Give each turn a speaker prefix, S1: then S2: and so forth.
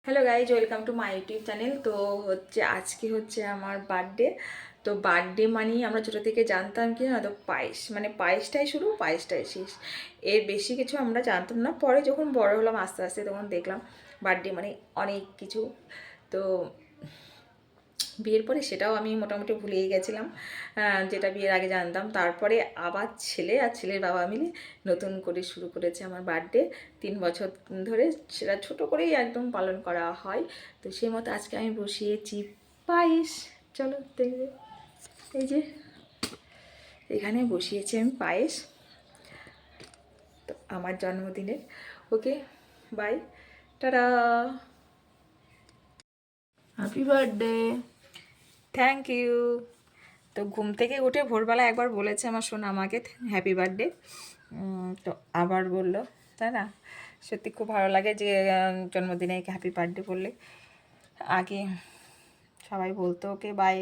S1: Hello guys, welcome to my YouTube channel. তো আজকে হচ্ছে আমার বার্থডে। তো বার্থডে মানেই আমরা ছোটো থেকে জানতাম কি না, তো পায়েস, মানে পায়েসটাই শুরু, পায়েসটাই শেষ। এর বেশি কিছু আমরা জানতাম না। পরে যখন বড় হলাম আস্তে আস্তে তখন দেখলাম বার্থডে মানে অনেক কিছু। তো বিয়ের পরে সেটাও আমি মোটামুটি ভুলেই গেছিলাম, যেটা বিয়ের আগে জানতাম। তারপরে আবার ছেলে আর ছেলের বাবা মিলে নতুন করে শুরু করেছে আমার বার্থডে। 3 বছর ধরে সেটা ছোট করেই একদম পালন করা হয়। তো সেই মতো আজকে আমি বসিয়েছি পায়েস। চলো দেখবে, এই যে এখানে বসিয়েছি আমি পায়েস, তো আমার জন্মদিনের। Okay, bye, tata, happy birthday. Thank you. তো ঘুম থেকে উঠে ভোরবেলা একবার বলেছে আমার সোনা আমাকে হ্যাপি বার্থডে, তো আবার বললো, তাই না? সত্যি খুব ভালো লাগে যে জন্মদিনে হ্যাপি বার্থডে বললে। আগে সবাই বলতো ওকে বাই,